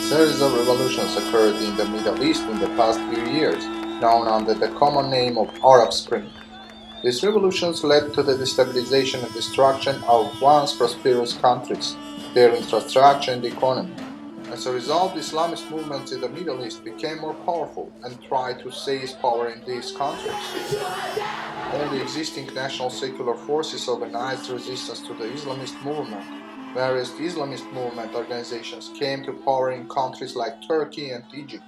series of revolutions occurred in the Middle East in the past few years, known under the common name of Arab Spring. These revolutions led to the destabilization and destruction of once prosperous countries, their infrastructure and economy. As a result, Islamist movements in the Middle East became more powerful and tried to seize power in these countries. All the existing national secular forces organized resistance to the Islamist movement. Various Islamist movement organizations came to power in countries like Turkey and Egypt.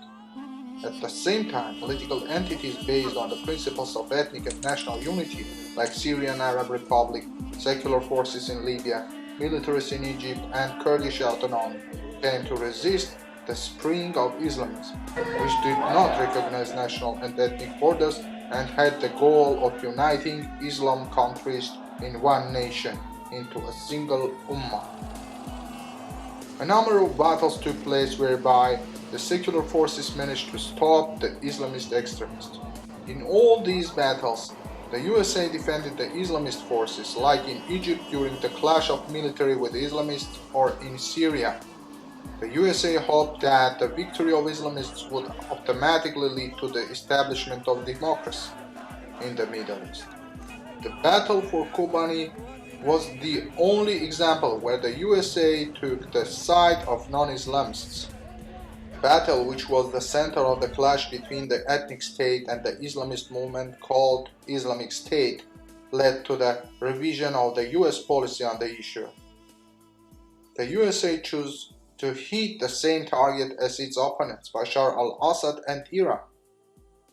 At the same time, political entities based on the principles of ethnic and national unity, like Syrian Arab Republic, secular forces in Libya, militaries in Egypt, and Kurdish autonomy, came to resist the spring of Islamism, which did not recognize national and ethnic borders and had the goal of uniting Islam countries in one nation into a single ummah. A number of battles took place whereby the secular forces managed to stop the Islamist extremists. In all these battles, the USA defended the Islamist forces, like in Egypt during the clash of military with Islamists or in Syria. The USA hoped that the victory of Islamists would automatically lead to the establishment of democracy in the Middle East. The battle for Kobani was the only example where the USA took the side of non-Islamists. The battle, which was the center of the clash between the ethnic state and the Islamist movement called Islamic State, led to the revision of the US policy on the issue. The USA chose to hit the same target as its opponents, Bashar al-Assad and Iran.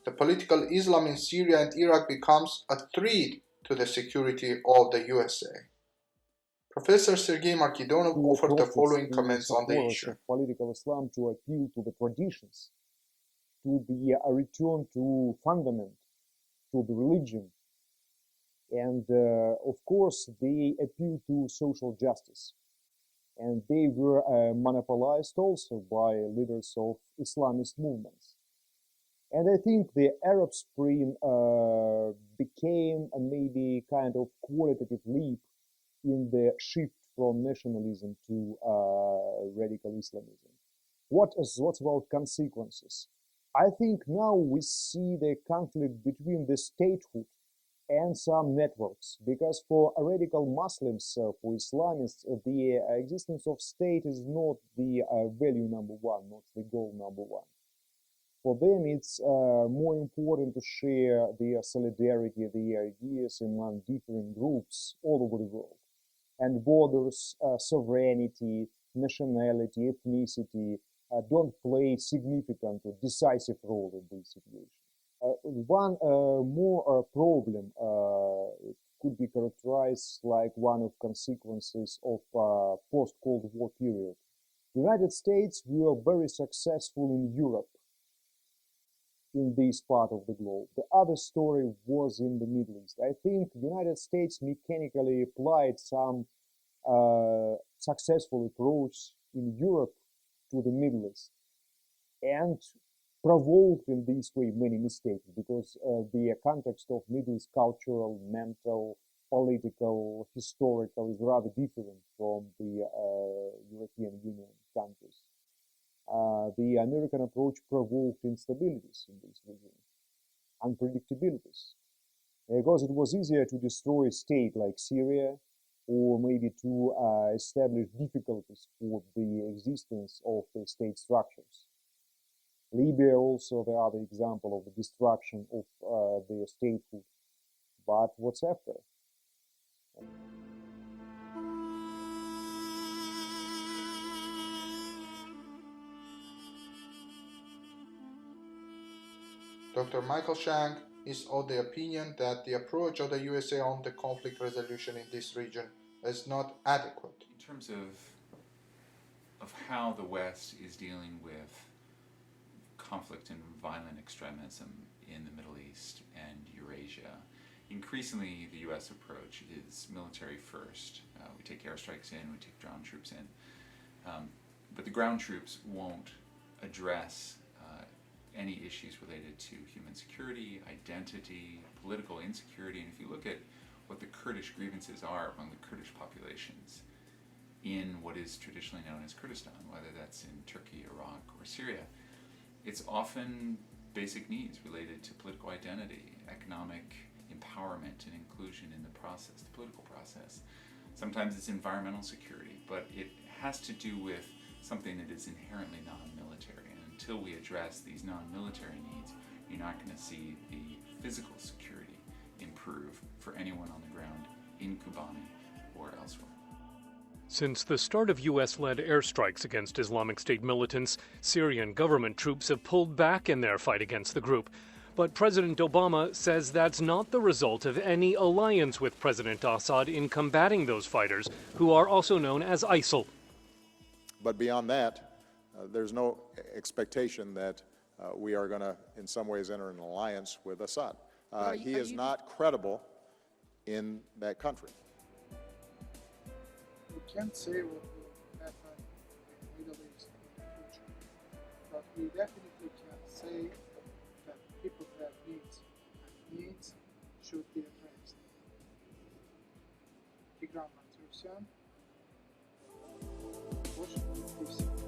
The political Islam in Syria and Iraq becomes a threat to the security of the USA. Professor Sergei Markidonov offered the following comments on the issue. Political Islam to appeal to the traditions, to be a return to fundament, to the religion, and of course they appeal to social justice. And they were monopolized also by leaders of Islamist movements. And I think the Arab Spring became a maybe kind of qualitative leap in the shift from nationalism to radical Islamism. What's about consequences? I think now we see the conflict between the statehood and some networks, because for radical Muslims, for Islamists, the existence of state is not the value number one, not the goal number one. For them, it's more important to share their solidarity, their ideas among different groups all over the world. And borders, sovereignty, nationality, ethnicity don't play significant or decisive role in this situation. One more problem could be characterized like one of consequences of post-Cold War period. The United States were very successful in Europe, in this part of the globe. The other story was in the Middle East. I think the United States mechanically applied some successful approach in Europe to the Middle East and provoked in this way many mistakes, because the context of Middle East cultural, mental, political, historical is rather different from the European Union countries. The American approach provoked instabilities in this region, unpredictabilities, because it was easier to destroy a state like Syria, or maybe to establish difficulties for the existence of the state structures. Libya also the other example of the destruction of their statehood. But what's after? Dr. Michael Shank is of the opinion that the approach of the USA on the conflict resolution in this region is not adequate. In terms of how the West is dealing with conflict and violent extremism in the Middle East and Eurasia, increasingly the US approach is military first. We take airstrikes in, we take ground troops in. But the ground troops won't address any issues related to human security, identity, political insecurity. And if you look at what the Kurdish grievances are among the Kurdish populations, in what is traditionally known as Kurdistan, whether that's in Turkey, Iraq, or Syria. It's often basic needs related to political identity, economic empowerment and inclusion in the process, the political process. Sometimes it's environmental security, but it has to do with something that is inherently non-military. And until we address these non-military needs, you're not going to see the physical security improve for anyone on the ground in Kobani or elsewhere. Since the start of U.S.-led airstrikes against Islamic State militants, Syrian government troops have pulled back in their fight against the group. But President Obama says that's not the result of any alliance with President Assad in combating those fighters, who are also known as ISIL. But beyond that, there's no expectation that we are going to, in some ways, enter an alliance with Assad. He is not credible in that country. We can't say what will happen in the Middle East in the future, but we definitely can say that people have needs, and needs should be addressed. Mar-Tիրոսյան, Washington, D.C.